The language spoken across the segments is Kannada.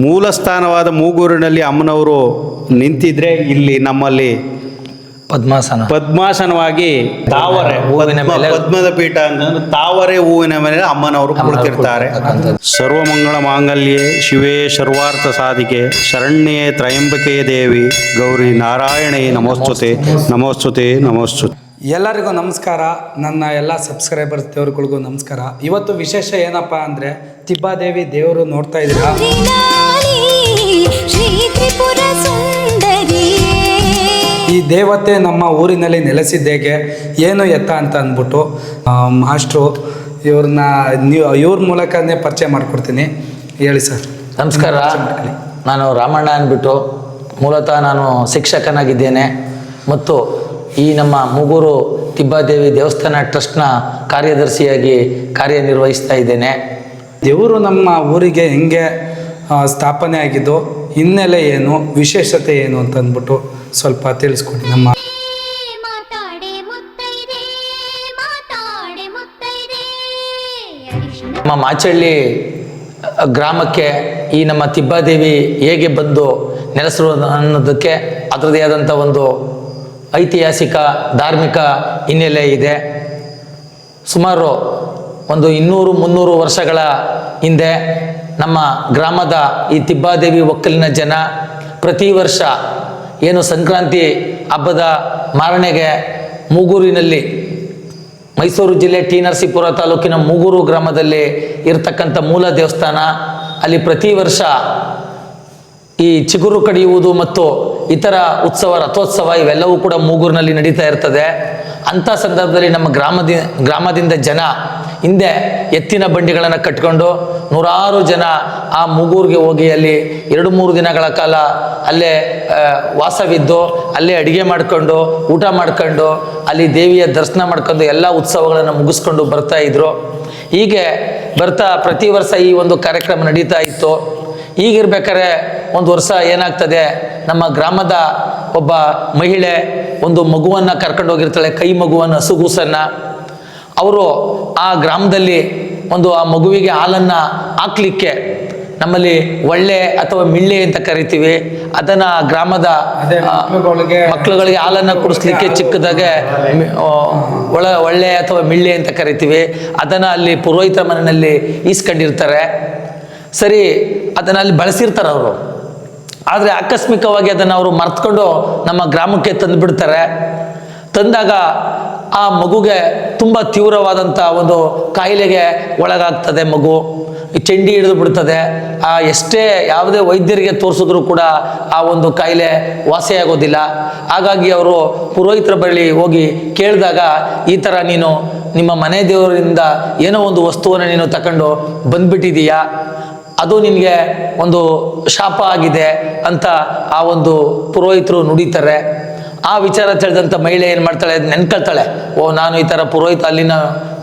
ಮೂಲ ಸ್ಥಾನವಾದ ಮೂಗೂರಿನಲ್ಲಿ ಅಮ್ಮನವರು ನಿಂತಿದ್ರೆ ಇಲ್ಲಿ ನಮ್ಮಲ್ಲಿ ಪದ್ಮಾಸನವಾಗಿ ತಾವರೆ ಹೂವಿನ ಮೇಲೆ ಪದ್ಮದ ಪೀಠ ಅಂತಂದ್ರೆ ತಾವರೆ ಹೂವಿನ ಮೇಲೆ ಅಮ್ಮನವರು ಕುಳಿತಿರ್ತಾರೆ. ಸರ್ವಮಂಗಳ ಮಾಂಗಲ್ಯೆ ಶಿವೇ ಸರ್ವಾರ್ಥ ಸಾಧಿಕೆ ಶರಣ್ಯೇ ತ್ರಯಂಬಕೆ ದೇವಿ ಗೌರಿ ನಾರಾಯಣೇ ನಮೋಸ್ತುತೆ ನಮೋಸ್ತುತೆ ನಮೋಸ್ತುತೆ. ಎಲ್ಲರಿಗೂ ನಮಸ್ಕಾರ. ನನ್ನ ಎಲ್ಲ ಸಬ್ಸ್ಕ್ರೈಬರ್ಸ್ ದೇವ್ರುಗಳಿಗೂ ನಮಸ್ಕಾರ. ಇವತ್ತು ವಿಶೇಷ ಏನಪ್ಪ ಅಂದರೆ ತಿಬ್ಬಾದೇವಿ ದೇವರು ನೋಡ್ತಾ ಇದ್ದೀರಾ. ಈ ದೇವತೆ ನಮ್ಮ ಊರಿನಲ್ಲಿ ನೆಲೆಸಿದ್ದೇಗೆ ಏನು ಎತ್ತ ಅಂತ ಅಂದ್ಬಿಟ್ಟು ಮಾಸ್ಟ್ರು ಇವ್ರನ್ನ ಇವ್ರ ಮೂಲಕನೇ ಪರಿಚಯ ಮಾಡಿಕೊಡ್ತೀನಿ. ಹೇಳಿ ಸರ್. ನಮಸ್ಕಾರ. ನಾನು ರಾಮಣ್ಣ ಅಂದ್ಬಿಟ್ಟು ಮೂಲತಃ ನಾನು ಶಿಕ್ಷಕನಾಗಿದ್ದೇನೆ ಮತ್ತು ಈ ನಮ್ಮ ಮೂಗೂರು ತಿಬ್ಬಾದೇವಿ ದೇವಸ್ಥಾನ ಟ್ರಸ್ಟ್ನ ಕಾರ್ಯದರ್ಶಿಯಾಗಿ ಕಾರ್ಯನಿರ್ವಹಿಸ್ತಾ ಇದ್ದೇನೆ. ದೇವರು ನಮ್ಮ ಊರಿಗೆ ಹೆಂಗೆ ಸ್ಥಾಪನೆ ಆಗಿದ್ದು, ಹಿನ್ನೆಲೆ ಏನು, ವಿಶೇಷತೆ ಏನು ಅಂತ ಅಂದ್ಬಿಟ್ಟು ಸ್ವಲ್ಪ ತಿಳಿಸ್ಕೊಡಿ. ನಮ್ಮ ಮಾಚಳ್ಳಿ ಗ್ರಾಮಕ್ಕೆ ಈ ನಮ್ಮ ತಿಬ್ಬಾದೇವಿ ಹೇಗೆ ಬಂದು ನೆಲೆಸರು ಅನ್ನೋದಕ್ಕೆ ಅದರದೇ ಆದಂಥ ಒಂದು ಐತಿಹಾಸಿಕ ಧಾರ್ಮಿಕ ಹಿನ್ನೆಲೆ ಇದೆ. ಸುಮಾರು ಒಂದು 200-300 ವರ್ಷಗಳ ಹಿಂದೆ ನಮ್ಮ ಗ್ರಾಮದ ಈ ತಿಬ್ಬಾದೇವಿ ಒಕ್ಕಲಿನ ಜನ ಪ್ರತಿ ವರ್ಷ ಏನು ಸಂಕ್ರಾಂತಿ ಹಬ್ಬದ ಮಾರನೆಗೆ ಮೂಗೂರಿನಲ್ಲಿ, ಮೈಸೂರು ಜಿಲ್ಲೆ ಟಿ ನರಸೀಪುರ ತಾಲೂಕಿನ ಮೂಗೂರು ಗ್ರಾಮದಲ್ಲಿ ಇರತಕ್ಕಂಥ ಮೂಲ ದೇವಸ್ಥಾನ, ಅಲ್ಲಿ ಪ್ರತಿ ವರ್ಷ ಈ ಚಿಗುರು ಕಡಿಯುವುದು ಮತ್ತು ಇತರ ಉತ್ಸವ, ರಥೋತ್ಸವ ಇವೆಲ್ಲವೂ ಕೂಡ ಮೂಗೂರಿನಲ್ಲಿ ನಡೀತಾ ಇರ್ತದೆ. ಅಂಥ ಸಂದರ್ಭದಲ್ಲಿ ನಮ್ಮ ಗ್ರಾಮದಿಂದ ಜನ ಹಿಂದೆ ಎತ್ತಿನ ಬಂಡಿಗಳನ್ನು ಕಟ್ಕೊಂಡು ನೂರಾರು ಜನ ಆ ಮೂಗೂರಿಗೆ ಹೋಗಿ ಅಲ್ಲಿ 2-3 ದಿನಗಳ ಕಾಲ ಅಲ್ಲೇ ವಾಸವಿದ್ದು ಅಲ್ಲೇ ಅಡುಗೆ ಮಾಡಿಕೊಂಡು ಊಟ ಮಾಡ್ಕೊಂಡು ಅಲ್ಲಿ ದೇವಿಯ ದರ್ಶನ ಮಾಡ್ಕೊಂಡು ಎಲ್ಲ ಉತ್ಸವಗಳನ್ನು ಮುಗಿಸ್ಕೊಂಡು ಬರ್ತಾ ಇದ್ರು. ಹೀಗೆ ಬರ್ತಾ ಪ್ರತಿ ವರ್ಷ ಈ ಒಂದು ಕಾರ್ಯಕ್ರಮ ನಡೀತಾ ಇತ್ತು. ಹೀಗಿರ್ಬೇಕಾದ್ರೆ ಒಂದು ವರ್ಷ ಏನಾಗ್ತದೆ, ನಮ್ಮ ಗ್ರಾಮದ ಒಬ್ಬ ಮಹಿಳೆ ಒಂದು ಮಗುವನ್ನು ಕರ್ಕೊಂಡು ಹೋಗಿರ್ತಾಳೆ, ಕೈ ಮಗುವನ್ನು, ಹಸುಗೂಸನ್ನು. ಅವರು ಆ ಗ್ರಾಮದಲ್ಲಿ ಒಂದು ಆ ಮಗುವಿಗೆ ಹಾಲನ್ನು ಹಾಕ್ಲಿಕ್ಕೆ, ನಮ್ಮಲ್ಲಿ ಒಳ್ಳೆ ಅಥವಾ ಮಿಳ್ಳೆ ಅಂತ ಕರಿತೀವಿ, ಅದನ್ನು ಗ್ರಾಮದ ಮಕ್ಕಳುಗಳಿಗೆ ಹಾಲನ್ನು ಕುಡಿಸ್ಲಿಕ್ಕೆ ಚಿಕ್ಕದಾಗೆ ಒಳ್ಳೆ ಅಥವಾ ಮಿಳ್ಳೆ ಅಂತ ಕರಿತೀವಿ, ಅದನ್ನು ಅಲ್ಲಿ ಪುರೋಹಿತರ ಮನೆಯಲ್ಲಿ ಈಸ್ಕೊಂಡಿರ್ತಾರೆ. ಸರಿ, ಅದನ್ನು ಅಲ್ಲಿ ಬಳಸಿರ್ತಾರೆ ಅವರು. ಆದರೆ ಆಕಸ್ಮಿಕವಾಗಿ ಅದನ್ನು ಅವರು ಮರ್ತ್ಕೊಂಡು ನಮ್ಮ ಗ್ರಾಮಕ್ಕೆ ತಂದುಬಿಡ್ತಾರೆ. ತಂದಾಗ ಆ ಮಗುಗೆ ತುಂಬ ತೀವ್ರವಾದಂಥ ಒಂದು ಕಾಯಿಲೆಗೆ ಒಳಗಾಗ್ತದೆ. ಮಗು ಚಂಡಿ ಹಿಡಿದು ಬಿಡ್ತದೆ. ಎಷ್ಟೇ ಯಾವುದೇ ವೈದ್ಯರಿಗೆ ತೋರಿಸಿದ್ರು ಕೂಡ ಆ ಒಂದು ಕಾಯಿಲೆ ವಾಸಿಯಾಗೋದಿಲ್ಲ. ಹಾಗಾಗಿ ಅವರು ಪುರೋಹಿತರ ಬಳಿ ಹೋಗಿ ಕೇಳಿದಾಗ, ಈ ಥರ ನೀನು ನಿಮ್ಮ ಮನೆ ದೇವರಿಂದ ಏನೋ ಒಂದು ವಸ್ತುವನ್ನು ನೀನು ತಗೊಂಡು ಬಂದ್ಬಿಟ್ಟಿದೀಯಾ, ಅದು ನಿನಗೆ ಒಂದು ಶಾಪ ಆಗಿದೆ ಅಂತ ಆ ಒಂದು ಪುರೋಹಿತರು ನುಡಿತಾರೆ. ಆ ವಿಚಾರ ತಿಳಿದಂಥ ಮಹಿಳೆ ಏನು ಮಾಡ್ತಾಳೆ, ನೆನ್ಕೊಳ್ತಾಳೆ, ನಾನು ಈ ಥರ ಅಲ್ಲಿನ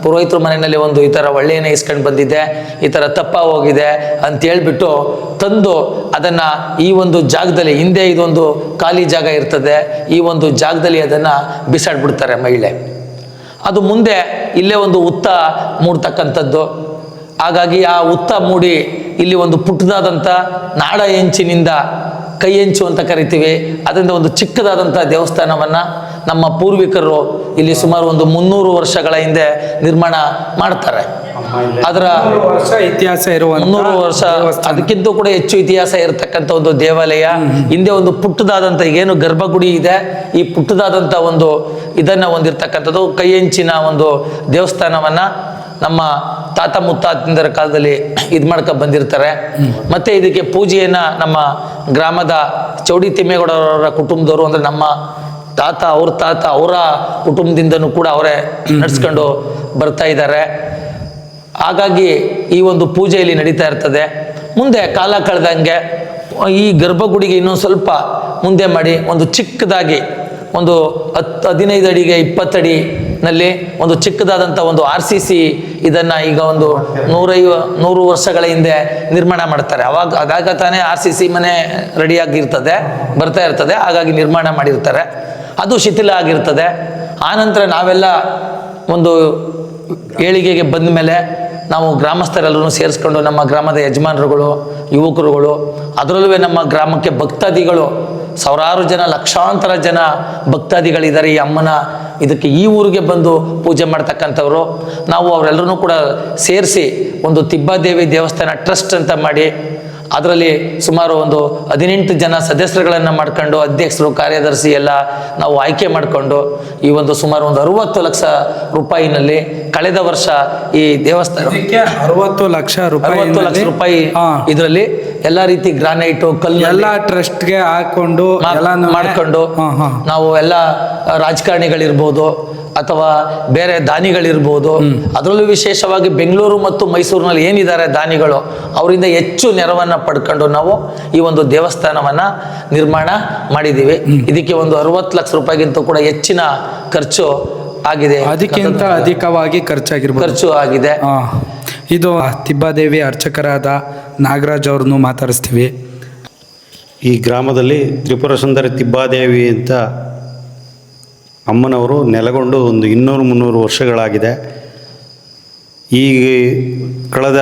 ಪುರೋಹಿತರ ಮನೆಯಲ್ಲಿ ಒಂದು ಈ ಥರ ಒಳ್ಳೆಯನೇ ಇಸ್ಕೊಂಡು ಬಂದಿದ್ದೆ, ಈ ಥರ ತಪ್ಪ ಹೋಗಿದೆ ಅಂತ ಹೇಳ್ಬಿಟ್ಟು ತಂದು ಅದನ್ನು ಈ ಒಂದು ಜಾಗದಲ್ಲಿ, ಹಿಂದೆ ಇದೊಂದು ಖಾಲಿ ಜಾಗ ಇರ್ತದೆ, ಈ ಒಂದು ಜಾಗದಲ್ಲಿ ಅದನ್ನು ಬಿಸಾಡ್ಬಿಡ್ತಾರೆ ಮಹಿಳೆ. ಅದು ಮುಂದೆ ಇಲ್ಲೇ ಒಂದು ಹುತ್ತ ಮೂಡ್ತಕ್ಕಂಥದ್ದು. ಹಾಗಾಗಿ ಆ ಹುತ್ತ ಮೂಡಿ ಇಲ್ಲಿ ಒಂದು ಪುಟ್ಟದಾದಂಥ ನಾಡ ಹೆಂಚಿನಿಂದ, ಕೈ ಹೆಂಚು ಅಂತ ಕರಿತೀವಿ, ಅದರಿಂದ ಒಂದು ಚಿಕ್ಕದಾದಂಥ ದೇವಸ್ಥಾನವನ್ನು ನಮ್ಮ ಪೂರ್ವಿಕರು ಇಲ್ಲಿ ಸುಮಾರು ಒಂದು 300 ವರ್ಷಗಳ ಹಿಂದೆ ನಿರ್ಮಾಣ ಮಾಡ್ತಾರೆ. ಅದರ ಇತಿಹಾಸ ಇರುವ 300 ವರ್ಷ, ಅದಕ್ಕಿಂತ ಕೂಡ ಹೆಚ್ಚು ಇತಿಹಾಸ ಇರತಕ್ಕಂಥ ಒಂದು ದೇವಾಲಯ. ಹಿಂದೆ ಒಂದು ಪುಟ್ಟದಾದಂಥ ಏನು ಗರ್ಭಗುಡಿ ಇದೆ, ಈ ಪುಟ್ಟದಾದಂಥ ಒಂದು ಇದನ್ನು ಹೊಂದಿರತಕ್ಕಂಥದ್ದು ಕೈ ಹೆಂಚಿನ ಒಂದು ದೇವಸ್ಥಾನವನ್ನು ನಮ್ಮ ತಾತ ಮುತ್ತಾತಿಂದರ ಕಾಲದಲ್ಲಿ ಇದು ಮಾಡ್ಕೊ ಬಂದಿರ್ತಾರೆ. ಮತ್ತು ಇದಕ್ಕೆ ಪೂಜೆಯನ್ನು ನಮ್ಮ ಗ್ರಾಮದ ಚೌಡಿ ತಿಮ್ಮೇಗೌಡರವರ ಕುಟುಂಬದವರು, ಅಂದರೆ ನಮ್ಮ ತಾತ, ಅವರ ಕುಟುಂಬದಿಂದನೂ ಕೂಡ ಅವರೇ ನಡೆಸ್ಕೊಂಡು ಬರ್ತಾ ಇದ್ದಾರೆ. ಹಾಗಾಗಿ ಈ ಒಂದು ಪೂಜೆ ಇಲ್ಲಿ ನಡೀತಾ ಇರ್ತದೆ. ಮುಂದೆ ಕಾಲ ಕಳೆದಂಗೆ ಈ ಗರ್ಭಗುಡಿಗೆ ಇನ್ನೊಂದು ಸ್ವಲ್ಪ ಮುಂದೆ ಮಾಡಿ ಒಂದು ಚಿಕ್ಕದಾಗಿ ಒಂದು 15 ಅಡಿಗೆ 20 ಅಡಿನಲ್ಲಿ ಒಂದು ಚಿಕ್ಕದಾದಂಥ ಒಂದು RCC ಇದನ್ನು ಈಗ ಒಂದು 100 ವರ್ಷಗಳ ಹಿಂದೆ ನಿರ್ಮಾಣ ಮಾಡ್ತಾರೆ. ಅದಾಗ ತಾನೇ RCC ಮನೆ ರೆಡಿಯಾಗಿರ್ತದೆ, ಬರ್ತಾ ಇರ್ತದೆ. ಹಾಗಾಗಿ ನಿರ್ಮಾಣ ಮಾಡಿರ್ತಾರೆ. ಅದು ಶಿಥಿಲ ಆಗಿರ್ತದೆ. ಆನಂತರ ನಾವೆಲ್ಲ ಒಂದು ಏಳಿಗೆಗೆ ಬಂದ ಮೇಲೆ ನಾವು ಗ್ರಾಮಸ್ಥರೆಲ್ಲರೂ ಸೇರಿಸ್ಕೊಂಡು ನಮ್ಮ ಗ್ರಾಮದ ಯಜಮಾನರುಗಳು, ಯುವಕರುಗಳು, ಅದರಲ್ಲೂ ನಮ್ಮ ಗ್ರಾಮಕ್ಕೆ ಭಕ್ತಾದಿಗಳು ಸಾವಿರಾರು ಜನ, ಲಕ್ಷಾಂತರ ಜನ ಭಕ್ತಾದಿಗಳಿದ್ದಾರೆ ಈ ಅಮ್ಮನ ಇದಕ್ಕೆ, ಈ ಊರಿಗೆ ಬಂದು ಪೂಜೆ ಮಾಡ್ತಕ್ಕಂಥವ್ರು. ನಾವು ಅವರೆಲ್ಲರೂ ಕೂಡ ಸೇರಿಸಿ ಒಂದು ತಿಬ್ಬಾದೇವಿ ದೇವಸ್ಥಾನ ಟ್ರಸ್ಟ್ ಅಂತ ಮಾಡಿ ಅದರಲ್ಲಿ ಸುಮಾರು ಒಂದು 18 ಜನ ಸದಸ್ಯರುಗಳನ್ನು ಮಾಡ್ಕೊಂಡು, ಅಧ್ಯಕ್ಷರು, ಕಾರ್ಯದರ್ಶಿ ಎಲ್ಲ ನಾವು ಆಯ್ಕೆ ಮಾಡಿಕೊಂಡು ಈ ಒಂದು ಸುಮಾರು ಒಂದು 60 ಲಕ್ಷ ರೂಪಾಯಿನಲ್ಲಿ ಕಳೆದ ವರ್ಷ ಈ ದೇವಸ್ಥಾನ 60 ಲಕ್ಷ ರೂಪಾಯಿ ಇದರಲ್ಲಿ ಎಲ್ಲ ರೀತಿ ಗ್ರಾನೈಟು, ಕಲ್ಲು ಎಲ್ಲ ಟ್ರಸ್ಟ್ಗೆ ಹಾಕೊಂಡು ಮಾಡ್ಕೊಂಡು ನಾವು ಎಲ್ಲ ರಾಜಕಾರಣಿಗಳಿರ್ಬೋದು ಅಥವಾ ಬೇರೆ ದಾನಿಗಳಿರ್ಬೋದು, ಅದರಲ್ಲೂ ವಿಶೇಷವಾಗಿ ಬೆಂಗಳೂರು ಮತ್ತು ಮೈಸೂರಿನಲ್ಲಿ ಏನಿದ್ದಾರೆ ದಾನಿಗಳು, ಅವರಿಂದ ಹೆಚ್ಚು ನೆರವನ್ನು ಪಡ್ಕೊಂಡು ನಾವು ಈ ಒಂದು ದೇವಸ್ಥಾನವನ್ನ ನಿರ್ಮಾಣ ಮಾಡಿದ್ದೀವಿ. ಇದಕ್ಕೆ ಒಂದು 60 ಲಕ್ಷ ರೂಪಾಯಿಗಿಂತ ಕೂಡ ಹೆಚ್ಚಿನ ಖರ್ಚು ಆಗಿದೆ, ಅದಕ್ಕಿಂತ ಅಧಿಕವಾಗಿ ಖರ್ಚು ಆಗಿದೆ. ಇದು ತಿಬ್ಬಾದೇವಿ ಅರ್ಚಕರಾದ ನಾಗರಾಜ್ ಅವ್ರನ್ನು ಮಾತಾಡಿಸ್ತೀವಿ. ಈ ಗ್ರಾಮದಲ್ಲಿ ತ್ರಿಪುರ ಸುಂದರಿ ತಿಬ್ಬಾದೇವಿ ಅಂತ ಅಮ್ಮನವರು ನೆಲೆಗೊಂಡು ಒಂದು 200-300 ವರ್ಷಗಳಾಗಿದೆ. ಈ ಕಳೆದ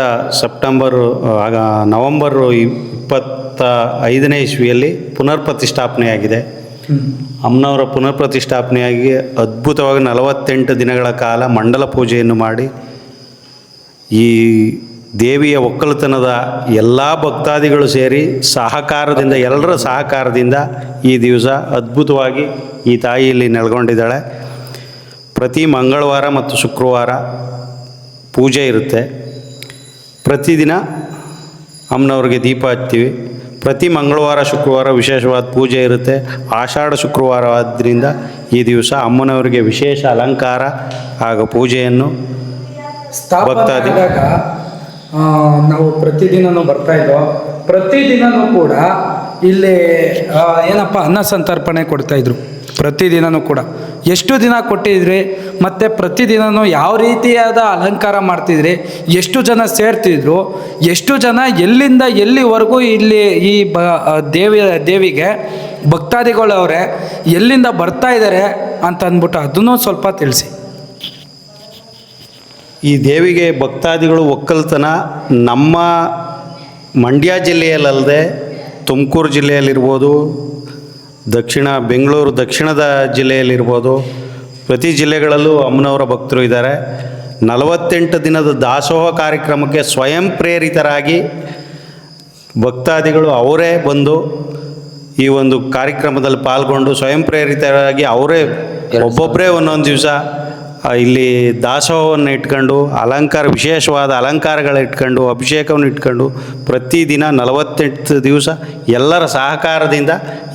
ನವೆಂಬರ್ 25ನೇ ಇಸ್ವಿಯಲ್ಲಿ ಪುನರ್ ಪ್ರತಿಷ್ಠಾಪನೆಯಾಗಿದೆ. ಅಮ್ಮನವರ ಪುನರ್ ಪ್ರತಿಷ್ಠಾಪನೆಯಾಗಿ ಅದ್ಭುತವಾಗಿ 48 ದಿನಗಳ ಕಾಲ ಮಂಡಲ ಪೂಜೆಯನ್ನು ಮಾಡಿ ಈ ದೇವಿಯ ಒಕ್ಕಲುತನದ ಎಲ್ಲ ಭಕ್ತಾದಿಗಳು ಸೇರಿ ಸಹಕಾರದಿಂದ, ಎಲ್ಲರ ಸಹಕಾರದಿಂದ ಈ ದಿವಸ ಅದ್ಭುತವಾಗಿ ಈ ತಾಯಿ ಇಲ್ಲಿ ನೆಲೆಗೊಂಡಿದ್ದಾಳೆ. ಪ್ರತಿ ಮಂಗಳವಾರ ಮತ್ತು ಶುಕ್ರವಾರ ಪೂಜೆ ಇರುತ್ತೆ. ಪ್ರತಿದಿನ ಅಮ್ಮನವ್ರಿಗೆ ದೀಪ ಹಚ್ತೀವಿ. ಪ್ರತಿ ಮಂಗಳವಾರ ಶುಕ್ರವಾರ ವಿಶೇಷವಾದ ಪೂಜೆ ಇರುತ್ತೆ. ಆಷಾಢ ಶುಕ್ರವಾರ ಆದ್ದರಿಂದ ಈ ದಿವಸ ಅಮ್ಮನವರಿಗೆ ವಿಶೇಷ ಅಲಂಕಾರ ಹಾಗೂ ಪೂಜೆಯನ್ನು ಭಕ್ತಾದಿ ನಾವು ಪ್ರತಿದಿನನೂ ಬರ್ತಾ ಇದ್ದೋ, ಪ್ರತಿದಿನನೂ ಕೂಡ ಇಲ್ಲಿ ಏನಪ್ಪ ಅನ್ನ ಸಂತರ್ಪಣೆ ಕೊಡ್ತಾಯಿದ್ರು. ಪ್ರತಿದಿನನೂ ಕೂಡ ಎಷ್ಟು ದಿನ ಕೊಟ್ಟಿದ್ರಿ, ಮತ್ತು ಪ್ರತಿದಿನನೂ ಯಾವ ರೀತಿಯಾದ ಅಲಂಕಾರ ಮಾಡ್ತಿದ್ರಿ, ಎಷ್ಟು ಜನ ಸೇರ್ತಿದ್ರು, ಎಷ್ಟು ಜನ ಎಲ್ಲಿಂದ ಎಲ್ಲಿವರೆಗೂ ಇಲ್ಲಿ ಈ ದೇವಿಗೆ ಭಕ್ತಾದಿಗಳವ್ರೆ ಎಲ್ಲಿಂದ ಬರ್ತಾ ಇದ್ದಾರೆ ಅಂತ ಅಂದ್ಬಿಟ್ಟು ಅದನ್ನು ಸ್ವಲ್ಪ ತಿಳಿಸಿ. ಈ ದೇವಿಗೆ ಭಕ್ತಾದಿಗಳು ಒಕ್ಕಲ್ತನ ನಮ್ಮ ಮಂಡ್ಯ ಜಿಲ್ಲೆಯಲ್ಲದೆ ತುಮಕೂರು ಜಿಲ್ಲೆಯಲ್ಲಿರ್ಬೋದು, ಬೆಂಗಳೂರು ದಕ್ಷಿಣದ ಜಿಲ್ಲೆಯಲ್ಲಿರ್ಬೋದು, ಪ್ರತಿ ಜಿಲ್ಲೆಗಳಲ್ಲೂ ಅಮ್ಮನವರ ಭಕ್ತರು ಇದ್ದಾರೆ. 48 ದಿನದ ದಾಸೋಹ ಕಾರ್ಯಕ್ರಮಕ್ಕೆ ಸ್ವಯಂ ಪ್ರೇರಿತರಾಗಿ ಭಕ್ತಾದಿಗಳು ಅವರೇ ಬಂದು ಈ ಒಂದು ಕಾರ್ಯಕ್ರಮದಲ್ಲಿ ಪಾಲ್ಗೊಂಡು ಸ್ವಯಂ ಪ್ರೇರಿತರಾಗಿ ಅವರೇ ಒಬ್ಬೊಬ್ಬರೇ ಒಂದೊಂದು ದಿವಸ ಇಲ್ಲಿ ದಾಸೋಹವನ್ನು ಇಟ್ಕೊಂಡು ವಿಶೇಷವಾದ ಅಲಂಕಾರಗಳ ಇಟ್ಕೊಂಡು ಅಭಿಷೇಕವನ್ನು ಇಟ್ಕೊಂಡು ಪ್ರತಿದಿನ 48 ದಿವಸ ಎಲ್ಲರ ಸಹಕಾರದಿಂದ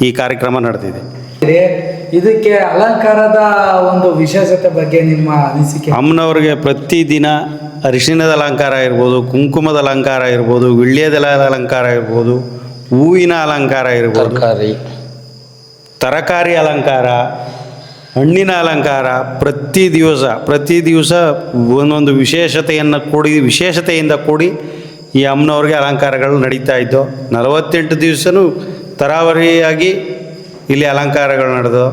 ಈ ಕಾರ್ಯಕ್ರಮ ನಡೆದಿದೆ. ಇದಕ್ಕೆ ಅಲಂಕಾರದ ಒಂದು ವಿಶೇಷತೆ ಬಗ್ಗೆ ನಿಮ್ಮ ಅನಿಸಿಕೆ? ಅಮ್ಮನವ್ರಿಗೆ ಪ್ರತಿದಿನ ಅರಿಶಿಣದ ಅಲಂಕಾರ ಇರ್ಬೋದು, ಕುಂಕುಮದ ಅಲಂಕಾರ ಇರ್ಬೋದು, ವಿಳ್ಯದೆಲೆಯ ಅಲಂಕಾರ ಇರ್ಬೋದು, ಹೂವಿನ ಅಲಂಕಾರ ಇರ್ಬೋದು, ತರಕಾರಿ ಅಲಂಕಾರ, ಹಣ್ಣಿನ ಅಲಂಕಾರ, ಪ್ರತಿ ದಿವಸ ಒಂದೊಂದು ವಿಶೇಷತೆಯಿಂದ ಕೂಡಿ ಈ ಅಮ್ಮನವ್ರಿಗೆ ಅಲಂಕಾರಗಳು ನಡೀತಾ ಇದ್ದವು. 48 ದಿವಸನೂ ತರಾವರಿಯಾಗಿ ಇಲ್ಲಿ ಅಲಂಕಾರಗಳು ನಡೆದು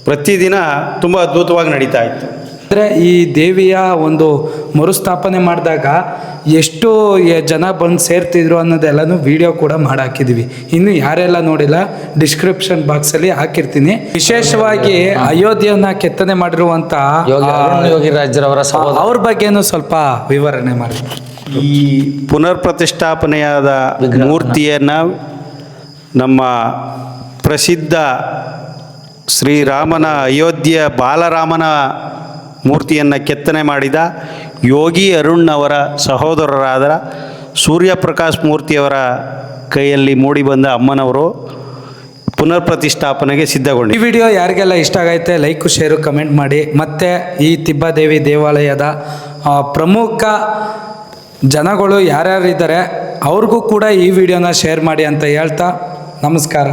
ಪ್ರತಿದಿನ ತುಂಬ ಅದ್ಭುತವಾಗಿ ನಡೀತಾ ಇತ್ತು. ಅಂದರೆ ಈ ದೇವಿಯ ಒಂದು ಮರುಸ್ಥಾಪನೆ ಮಾಡಿದಾಗ ಎಷ್ಟು ಜನ ಬಂದು ಸೇರ್ತಿದ್ರು ಅನ್ನೋದೆಲ್ಲನೂ ವಿಡಿಯೋ ಕೂಡ ಮಾಡಾಕಿದ್ದೀವಿ. ಇನ್ನು ಯಾರೆಲ್ಲ ನೋಡಿಲ್ಲ ಡಿಸ್ಕ್ರಿಪ್ಷನ್ ಬಾಕ್ಸಲ್ಲಿ ಹಾಕಿರ್ತೀನಿ. ವಿಶೇಷವಾಗಿ ಅಯೋಧ್ಯೆಯನ್ನ ಕೆತ್ತನೆ ಮಾಡಿರುವಂಥ ಯೋಗಿರಾಜ್ರವರ ಅವ್ರ ಬಗ್ಗೆನೂ ಸ್ವಲ್ಪ ವಿವರಣೆ ಮಾಡಿ. ಈ ಪುನರ್ ಪ್ರತಿಷ್ಠಾಪನೆಯಾದ ಮೂರ್ತಿಯನ್ನು ನಮ್ಮ ಪ್ರಸಿದ್ಧ ಶ್ರೀರಾಮನ ಅಯೋಧ್ಯೆಯ ಬಾಲರಾಮನ ಮೂರ್ತಿಯನ್ನು ಕೆತ್ತನೆ ಮಾಡಿದ ಯೋಗಿ ಅರುಣ್ ಅವರ ಸಹೋದರರಾದ ಸೂರ್ಯಪ್ರಕಾಶ್ ಮೂರ್ತಿಯವರ ಕೈಯಲ್ಲಿ ಮೂಡಿಬಂದ ಅಮ್ಮನವರು ಪುನರ್ ಪ್ರತಿಷ್ಠಾಪನೆಗೆ ಸಿದ್ಧಗೊಂಡು. ಈ ವಿಡಿಯೋ ಯಾರಿಗೆಲ್ಲ ಇಷ್ಟ ಆಗೈತೆ ಲೈಕು ಶೇರು ಕಮೆಂಟ್ ಮಾಡಿ. ಮತ್ತು ಈ ತಿಬ್ಬಾದೇವಿ ದೇವಾಲಯದ ಪ್ರಮುಖ ಜನಗಳು ಯಾರ್ಯಾರಿದ್ದಾರೆ ಅವ್ರಿಗೂ ಕೂಡ ಈ ವಿಡಿಯೋನ ಶೇರ್ ಮಾಡಿ ಅಂತ ಹೇಳ್ತಾ ನಮಸ್ಕಾರ.